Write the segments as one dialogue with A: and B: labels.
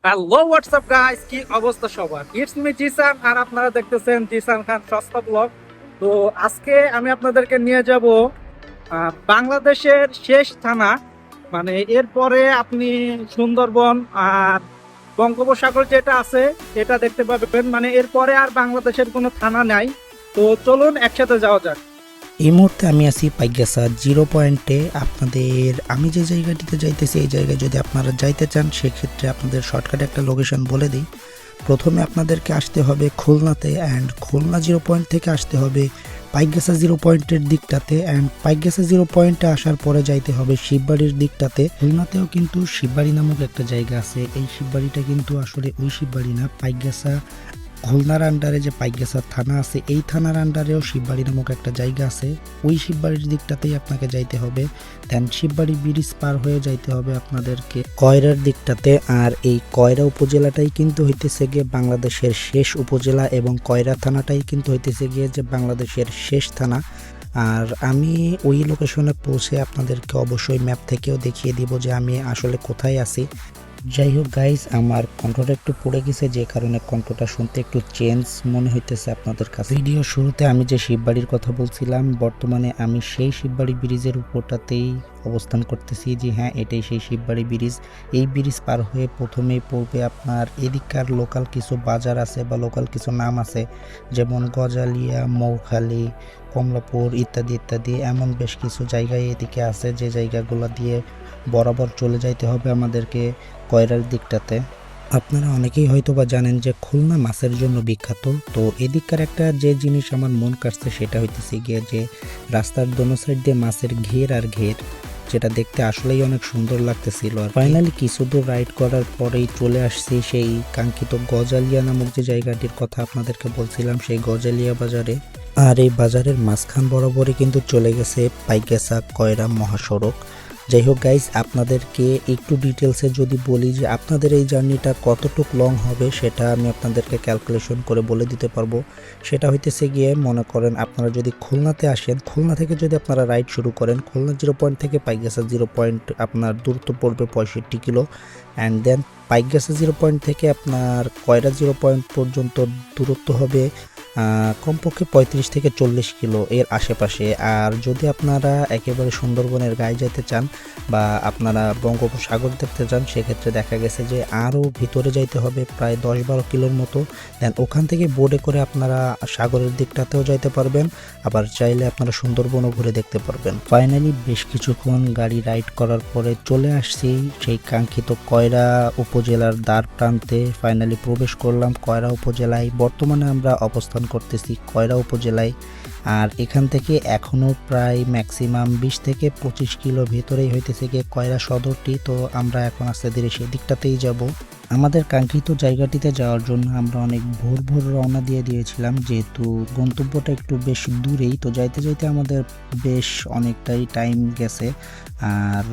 A: Hello WhatsApp guys, কি অবস্থা সবার? ইটস মি জিসান আর আপনারা দেখতেছেন জিসান খান সস্তা ব্লগ। তো আজকে আমি আপনাদেরকে নিয়ে যাব বাংলাদেশের শেষ থানা, মানে এরপরে আপনি সুন্দরবন আর বঙ্গোপসাগর যেটা আছে এটা দেখতে পাবেন। মানে এরপরে আর বাংলাদেশের কোনো থানা নাই। তো চলুন একসাথে যাওয়া যাক।
B: এই মুহূর্তে আমি আছি পাইগাসা 0 পয়েন্টে। আপনাদের আমি যে জায়গাটিতে যাইতেছি এই জায়গায় যদি আপনারা যাইতে চান সেক্ষেত্রে আপনাদের শর্টকাটে একটা লোকেশন বলে দিই। প্রথমে আপনাদেরকে আসতে হবে খুলনাতে, অ্যান্ড খুলনা 0 পয়েন্ট থেকে আসতে হবে পাইগাসা 0 পয়েন্টের দিকটাতে, অ্যান্ড পাইগাসা 0 পয়েন্টে আসার পরে যাইতে হবে শিববাড়ির দিকটাতে। খুলনাতেও কিন্তু শিববাড়ি নামক একটা জায়গা আছে। এই শিববাড়িটা কিন্তু আসলে ওই শিববাড়ি না, পাইগাসা খুলনার আন্ডারে যে পাইগাসা থানা আছে এই থানার আন্ডারেও শিববাড়ি নামক একটা জায়গা আছে। ওই শিববাড়ির দিকটাতেই আপনাকে যাইতে হবে। দেন শিববাড়ি ব্রিজ পার হয়ে যাইতে হবে আপনাদেরকে কয়রার দিকটাতে। আর এই কয়রা উপজেলাটাই কিন্তু হইতেছে গিয়ে বাংলাদেশের শেষ উপজেলা, এবং কয়রা থানাটাই কিন্তু হইতেছে গিয়ে যে বাংলাদেশের শেষ থানা। আর আমি ওই লোকেশনে পৌঁছে আপনাদেরকে অবশ্যই ম্যাপ থেকেও দেখিয়ে দিব যে আমি আসলে কোথায় আছি। যাই হোক গাইজ, আমার কণ্ঠটা একটু পড়ে গেছে, যে কারণে কণ্ঠটা শুনতে একটু চেঞ্জ মনে হইতেছে আপনাদের কাছে। ভিডিও শুরুতে আমি যে শিববাড়ির কথা বলছিলাম, বর্তমানে আমি সেই শিববাড়ি ব্রিজের উপরটাতেই অবস্থান করতেছি। যে হ্যাঁ, এটাই সেই শিববাড়ি ব্রিজ। এই ব্রিজ পার হয়ে প্রথমেই পড়বে আপনার এদিককার লোকাল কিছু বাজার আছে বা লোকাল কিছু নাম আছে, যেমন গজালিয়া, মৌখালি, কমলাপুর ইত্যাদি ইত্যাদি। এমন বেশ কিছু জায়গায় এদিকে আছে যে জায়গাগুলো দিয়ে বরাবর চলে যাইতে হবে আমাদেরকে কয়রার দিকটাতে। আপনারা অনেকেই হয়তো বা জানেন যে খুলনা মাছের জন্য বিখ্যাত। তো এদিককার একটা যে জিনিস আমার মন কাটছে সেটা হইতেছে গিয়ে যে রাস্তার দোনো সাইড দিয়ে মাছের ঘের আর ঘের, যেটা দেখতে আসলেই অনেক সুন্দর লাগতেছিল। আর ফাইনালি কিছু দূর রাইড করার পরেই চলে আসছি সেই কাঙ্ক্ষিত গজালিয়া নামক যে জায়গাটির কথা আপনাদেরকে বলছিলাম, সেই গজালিয়া বাজারে। আর এই বাজারের মাঝখান বরাবরই কিন্তু চলে গেছে পাইগাসা কয়রা মহাসড়ক। যাই হোক গাইজ, আপনাদেরকে একটু ডিটেলসে যদি বলি যে আপনাদের এই জার্নিটা কতটুকু লং হবে সেটা আমি আপনাদেরকে ক্যালকুলেশন করে বলে দিতে পারবো। সেটা হইতেছে গিয়ে, মনে করেন আপনারা যদি খুলনাতে আসেন, খুলনা থেকে যদি আপনারা রাইড শুরু করেন, খুলনা 0 পয়েন্ট থেকে পাইগাসা 0 পয়েন্ট আপনার দূরত্ব পড়বে 65 কিলো। অ্যান্ড দেন পাইগাসা 0 পয়েন্ট থেকে আপনার কয়রা 0 পয়েন্ট পর্যন্ত দূরত্ব হবে কমপক্ষে 35 থেকে 40 কিলো এর আশেপাশে। আর যদি আপনারা একেবারে সুন্দরবনের গায়ে যেতে চান বা আপনারা বঙ্গোপসাগর দেখতে চান, সেক্ষেত্রে দেখা গেছে যে আরও ভিতরে যাইতে হবে প্রায় 10-12 কিলোর মতো। দেন ওখান থেকে বোটে করে আপনারা সাগরের দিকটাতেও যাইতে পারবেন, আবার চাইলে আপনারা সুন্দরবনও ঘুরে দেখতে পারবেন। ফাইনালি বেশ কিছুক্ষণ গাড়ি রাইড করার পরে চলে আসছি সেই কাঙ্ক্ষিত কয়রা উপজেলার দ্বার প্রান্তে। ফাইনালি প্রবেশ করলাম কয়রা উপজেলায়। বর্তমানে আমরা অবস্থান করতেছি কয়রা উপজেলায়। আর এখান থেকে এখনও প্রায় ম্যাক্সিমাম 20 থেকে 25 কিলো ভেতরেই হইতেছে গিয়ে কয়রা সদরটি। তো আমরা এখন আস্তে ধীরে সেই দিকটাতেই যাব। আমাদের কাঙ্ক্ষিত জায়গাটিতে যাওয়ার জন্য আমরা অনেক ভোর ভোর রওনা দিয়ে দিয়েছিলাম, যেহেতু গন্তব্যটা একটু বেশ দূরেই। তো যাইতে যাইতে আমাদের বেশ অনেকটাই টাইম গেছে, আর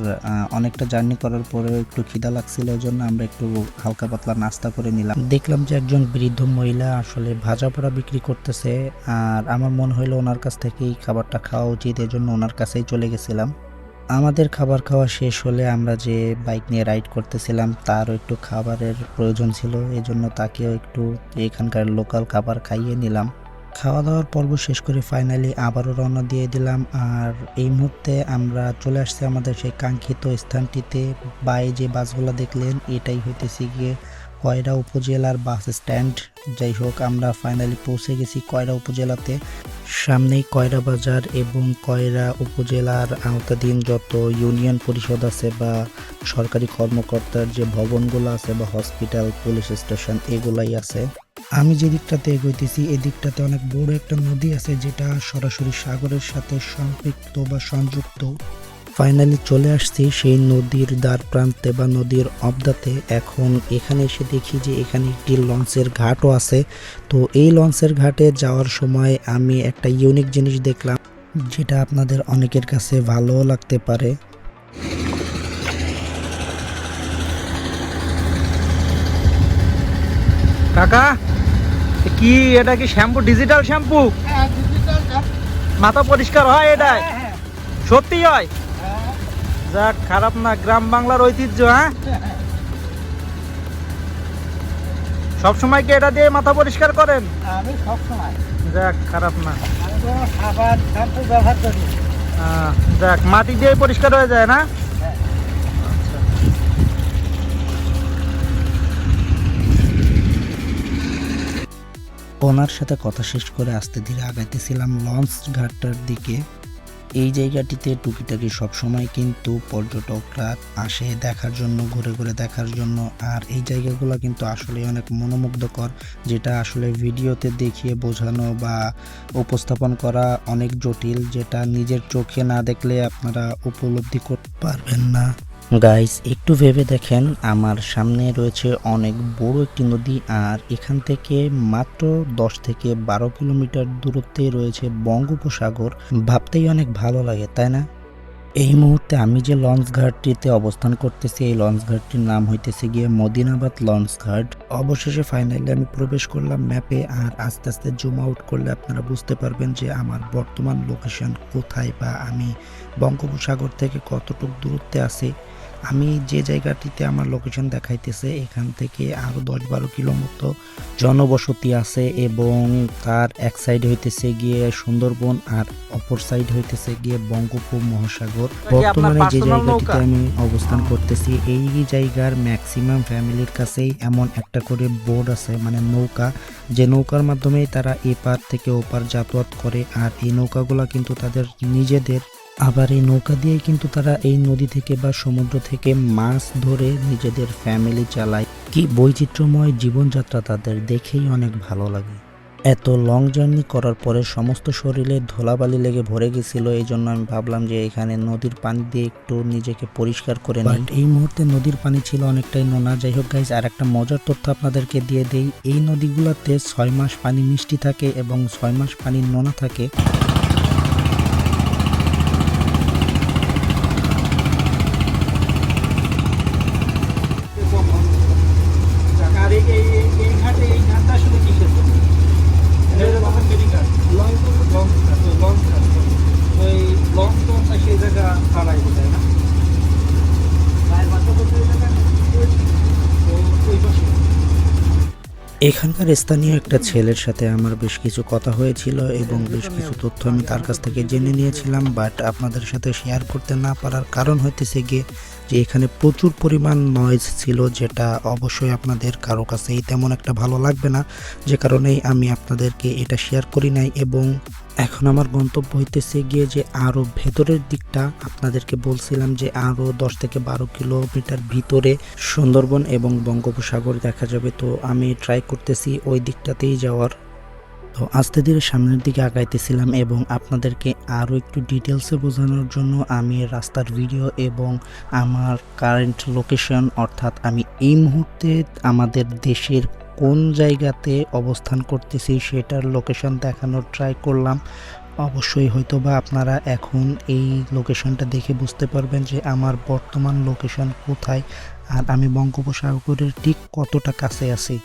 B: অনেকটা জার্নি করার পরেও একটু খিদা লাগছিল, ওই জন্য আমরা একটু হালকা পাতলা নাস্তা করে নিলাম। দেখলাম যে একজন বৃদ্ধ মহিলা আসলে ভাজা পোড়া বিক্রি করতেছে, আর আমার মনে হইলো ওনার কাছ থেকেই খাবারটা খাওয়া উচিত, এজন্য ওনার কাছেই চলে গেছিলাম। আমাদের খাবার খাওয়া শেষ হলে আমরা যে বাইক নিয়ে রাইড করতেছিলাম তারও একটু খাবারের প্রয়োজন ছিল, এজন্য তাকেও একটু এখানকার লোকাল খাবার খাইয়ে নিলাম। খাওয়া দাওয়ার পর্ব শেষ করে ফাইনালি আবারও রওনা দিয়ে দিলাম। আর এই মুহূর্তে আমরা চলে আসছি আমাদের সেই কাঙ্ক্ষিত স্থানটিতে। বাই যে বাসগুলো দেখলেন এটাই হইতেছে গিয়ে কয়রা উপজেলার বাস স্ট্যান্ড। যাই হোক, আমরা ফাইনালি পৌঁছে গেছি কয়রা উপজেলাতে। সামনেই কয়রা বাজার এবং কয়রা উপজেলার আওতাধীন যত ইউনিয়ন পরিষদ আছে বা সরকারি কর্মকর্তার যে ভবনগুলো আছে বা হসপিটাল, পুলিশ স্টেশন, এগুলাই আছে। আমি যে দিকটাতে এগোইতেছি এদিকটাতে অনেক বড় একটা নদী আছে, যেটা সরাসরি সাগরের সাথে সম্পৃক্ত বা সংযুক্ত। ফাইনালি চলে আসছি সেই নদীর দ্বার প্রান্তে বা নদীর অবদাতে। এখন এখানে এসে দেখি যে এখানে একটি লঞ্চের ঘাটও আছে। তো এই লঞ্চের ঘাটে যাওয়ার সময় আমি একটা ইউনিক জিনিস দেখলাম, যেটা আপনাদের অনেকের কাছে ভালোও লাগতে পারে।
A: কাকা, কি এটা কি শ্যাম্পু, ডিজিটাল শ্যাম্পু? মাথা পরিষ্কার হয় এটাই? সত্যি হয়? যাক, খারাপ না, গ্রাম বাংলার ঐতিহ্য। হ্যাঁ, সব সময় কি এটা দিয়ে মাথা পরিষ্কার করেন?
C: আমি সব সময়
A: যাক, খারাপ না।
C: আমি কোনো সাবান শ্যাম্পু ব্যবহার করি না।
A: যাক, মাটি দিয়ে পরিষ্কার হয়ে যায় না?
C: হ্যাঁ।
A: আচ্ছা।
B: ওনার সাথে কথা শেষ করে আস্তে ধীরে আগাইতেছিলাম লঞ্চ ঘাটটার দিকে। এই জায়গাটিতে টুকিটাকি সবসময় কিন্তু পর্যটকরা আসে দেখার জন্য, ঘুরে ঘুরে দেখার জন্য। আর এই জায়গাগুলো কিন্তু আসলে অনেক মনোমুগ্ধকর, যেটা আসলে ভিডিওতে দেখিয়ে বোঝানো বা উপস্থাপন করা অনেক জটিল, যেটা নিজের চোখে না দেখলে আপনারা উপলব্ধি করতে পারবেন না। গাইস, একটু ভেবে দেখেন, আমার সামনে রয়েছে অনেক বড় একটি নদী, আর এখান থেকে মাত্র 10 থেকে 12 কিলোমিটার দূরত্বে রয়েছে বঙ্গোপসাগর। ভাবতেই অনেক ভালো লাগে, তাই না? এই মুহূর্তে আমি যে লঞ্চ ঘাটটিতে অবস্থান করতেছি, এই লঞ্চ ঘাটটির নাম হইতেছে গিয়ে মদিনাবাদ লঞ্চ ঘাট। অবশেষে ফাইনালি আমি প্রবেশ করলাম ম্যাপে, আর আস্তে আস্তে জুম আউট করলে আপনারা বুঝতে পারবেন যে আমার বর্তমান লোকেশন কোথায় বা আমি বঙ্গোপসাগর থেকে কতটুকু দূরত্বে আছি। আমি যে জায়গাটিতে আমার লোকেশন দেখাইতেছে, এখান থেকে আরো 10-12 কিলো মতো জনবসতি আছে, এবং তার এক সাইড হইতেছে গিয়ে সুন্দরবন আর অপর সাইড হইতেছে গিয়ে বঙ্গোপমহাসাগর। বর্তমানে যে জায়গাটিতে আমি অবস্থান করতেছি, এই জায়গার ম্যাক্সিমাম ফ্যামিলির কাছেই এমন একটা করে বোট আছে, মানে নৌকা, যে নৌকার মাধ্যমে তারা এপার থেকে ওপার যাতায়াত করে। আর এই নৌকাগুলা কিন্তু তাদের নিজেদের, আবার এই নৌকা দিয়ে কিন্তু তারা এই নদী থেকে বা সমুদ্র থেকে মাছ ধরে নিজেদের ফ্যামিলি চালায়। কি বৈচিত্র্যময় জীবনযাত্রা তাদের, দেখেই অনেক ভালো লাগে। এত লং জার্নি করার পরে সমস্ত শরীরে ধুলাবালি লেগে ভরে গেছিল, এই জন্য আমি ভাবলাম যে এখানে নদীর পানি দিয়ে একটু নিজেকে পরিষ্কার করে নিই। এই মুহূর্তে নদীর পানি ছিল অনেকটাই নোনা। যাই হোক গাইজ, আর একটা মজার তথ্য আপনাদেরকে দিয়ে দেই, এই নদীগুলোতে 6 মাস পানি মিষ্টি থাকে এবং 6 মাস পানি নোনা থাকে।
A: আর এই ঘাটটা আসলে কিসের জন্য? ওই লঞ্চ তো সেই জায়গা ছাড়াই বোঝায় না? ওই পাশে
B: এখানকার স্থানীয় একটা ছেলের সাথে আমার বেশ কিছু কথা হয়েছিল এবং বেশ কিছু তথ্য আমি তার কাছ থেকে জেনে নিয়েছিলাম, বাট আপনাদের সাথে শেয়ার করতে না পারার কারণ হইতেছে গিয়ে যে এখানে প্রচুর পরিমাণ নয়েজ ছিল, যেটা অবশ্যই আপনাদের কারো কাছেই তেমন একটা ভালো লাগবে না, যে কারণেই আমি আপনাদেরকে এটা শেয়ার করি নাই। এবং এখন আমার গন্তব্য হইতেছে গিয়ে যে আরও ভেতরের দিকটা, আপনাদেরকে বলছিলাম যে আরও 10 থেকে 12 কিলোমিটার ভিতরে সুন্দরবন এবং বঙ্গোপসাগর দেখা যাবে। তো আমি ট্রাই করতেছি ওই দিকটাতেই যাওয়ার। তো আস্তে ধীরে সামনের দিকে আগাইতেছিলাম, এবং আপনাদেরকে আরও একটু ডিটেলসে বোঝানোর জন্য আমি রাস্তার ভিডিও এবং আমার কারেন্ট লোকেশন, অর্থাৎ আমি এই মুহূর্তে আমাদের দেশের কোন জায়গাতে অবস্থান করতেছি সেটার লোকেশন দেখানোর ট্রাই করলাম। অবশ্যই হয়তোবা আপনারা এখন এই লোকেশনটা দেখে বুঝতে পারবেন যে আমার বর্তমান লোকেশন কোথায় আর আমি বঙ্গোপসাগরের ঠিক কতটা কাছে আছি।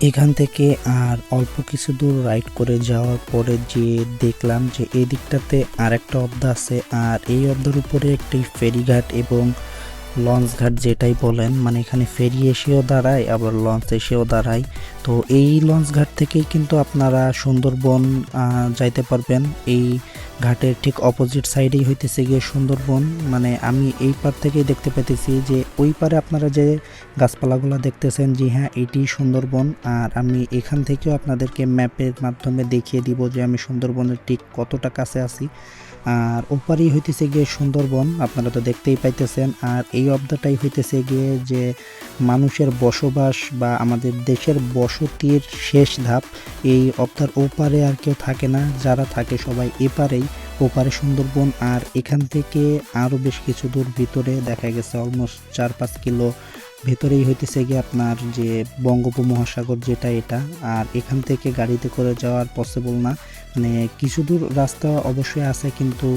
B: এখান থেকে আর অল্প কিছু দূর রাইড করে যাওয়ার পরে যে দেখলাম যে এই দিকটাতে আর একটা অবদা আছে, আর এই অবদার উপরে একটি ফেরিঘাট এবং লঞ্চ ঘাট যেটাই বলেন, মানে এখানে ফেরি এসেও দাঁড়ায় আবার লঞ্চ এসেও দাঁড়ায়। তো এই লঞ্চ ঘাট থেকেই কিন্তু আপনারা সুন্দরবন যাইতে পারবেন। এই ঘাটের ঠিক অপোজিট সাইডেই হইতেছে গিয়ে সুন্দরবন, মানে আমি এই পার থেকেই দেখতে পেতেছি যে ওই পারে আপনারা যে গাছপালাগুলো দেখতেছেন, জি হ্যাঁ, এটি সুন্দরবন। আর আমি এখান থেকেও আপনাদেরকে ম্যাপের মাধ্যমে দেখিয়ে দিব যে আমি সুন্দরবনের ঠিক কতটা কাছে আছি। আর ওপারেই হইতেছে গিয়ে সুন্দরবন, আপনারা তো দেখতেই পাইতেছেন। আর এই অবদাটাই হইতেছে গিয়ে যে মানুষের বসবাস বা আমাদের দেশের বসতির শেষ ধাপ। এই অবদার ওপারে আর কেউ থাকে না, যারা থাকে সবাই এপারেই, ওপারে সুন্দরবন। আর এখান থেকে আরও বেশ কিছু দূর ভিতরে দেখা গেছে অলমোস্ট 4-5 কিলো ভেতরেই হইতেছে গিয়ে আপনার যে বঙ্গোপমহাসাগর যেটা এটা। আর এখান থেকে গাড়িতে করে যাওয়ার পসিবল না, মানে কিছু দূর রাস্তা অবশ্যই আছে কিন্তু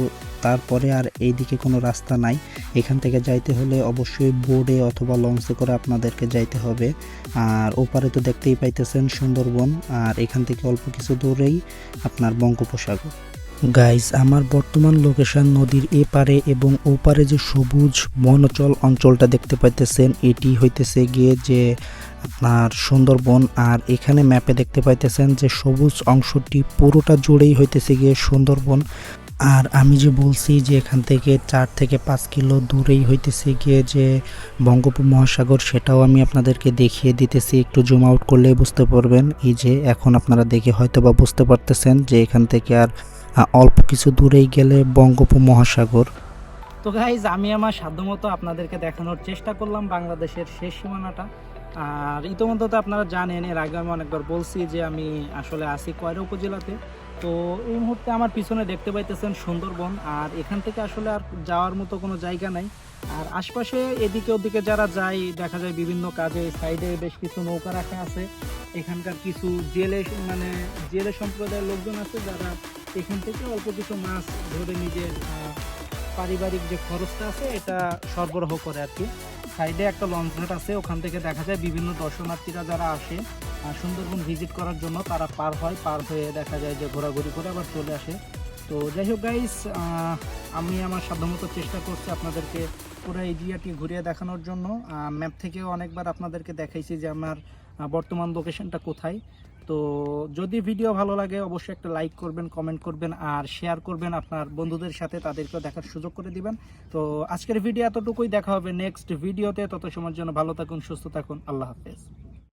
B: তারপরে আর এইদিকে কোনো রাস্তা নাই। এখান থেকে যাইতে হলে অবশ্যই বোটে অথবা লঞ্চে করে আপনাদেরকে যাইতে হবে। আর ওপারে তো দেখতেই পাইতেছেন সুন্দরবন, আর এখান থেকে অল্প কিছু দূরেই আপনার বঙ্গোপসাগর। গাইস, আমার বর্তমান লোকেশন নদীর এপারে এবং ওপারে যে সবুজ বনাঞ্চল অঞ্চলটা দেখতে পাইতেছেন, এটি হইতেছে গিয়ে যে আপনার সুন্দরবন। আর এখানে ম্যাপে দেখতে পাইতেছেন যে সবুজ অংশটি পুরোটা জুড়েই হইতেছে গিয়ে সুন্দরবন। আর আমি যে বলছি যে এখান থেকে 4 থেকে 5 কিলো দূরেই হইতেছে গিয়ে যে বঙ্গোপমহাসাগর, সেটাও আমি আপনাদেরকে দেখিয়ে দিতেছি। একটু জুম আউট করলেই বুঝতে পারবেন। এই যে এখন আপনারা দেখে হয়তো বা বুঝতে পারতেছেন যে এখান থেকে আর অল্প কিছু দূরেই গেলে বঙ্গোপমহাসাগর।
A: তো গাইজ, আমি আমার সাধ্যমতো আপনাদেরকে দেখানোর চেষ্টা করলাম বাংলাদেশের শেষ সীমানাটা। আর ইতোমধ্যে তো আপনারা জানেন, এর আগে আমি অনেকবার বলছি যে আমি আসলে আছি কয়রা উপজেলাতে। তো এই মুহূর্তে আমার পিছনে দেখতে পাইতেছেন সুন্দরবন। আর এখান থেকে আসলে আর যাওয়ার মতো কোনো জায়গা নাই। আর আশপাশে এদিকে ওদিকে যারা যায়, দেখা যায় বিভিন্ন কাজে, সাইডে বেশ কিছু নৌকা রাখা আছে। এখানকার কিছু জেলে সম্প্রদায়ের লোকজন আছে যারা এখান থেকে অল্প কিছু মাছ ধরে নিজের পারিবারিক যে খরচটা আছে এটা সরবরাহ করে আর কি। সাইডে একটা লঞ্চঘাট আছে, ওখান থেকে দেখা যায় বিভিন্ন দর্শনার্থীরা যারা আসে সুন্দরবন ভিজিট করার জন্য, তারা পার হয়ে দেখা যায় যে ঘোরাঘুরি করে আবার চলে আসে। তো যাই হোক গাইস, আমি আমার সাধ্যমতো চেষ্টা করছি আপনাদেরকে পুরো এরিয়াটি ঘুরিয়ে দেখানোর জন্য। ম্যাপ থেকেও অনেকবার আপনাদেরকে দেখাইছি যে আমার বর্তমান লোকেশনটা কোথায়। তো যদি ভিডিও ভালো লাগে অবশ্যই একটা লাইক করবেন, কমেন্ট করবেন আর শেয়ার করবেন আপনার বন্ধুদের সাথে, তাদেরকেও দেখার সুযোগ করে দিবেন। তো আজকের ভিডিও এতটুকুই, দেখা হবে নেক্সট ভিডিওতে। তত সময়ের জন্য ভালো থাকুন, সুস্থ থাকুন, আল্লাহ হাফেজ।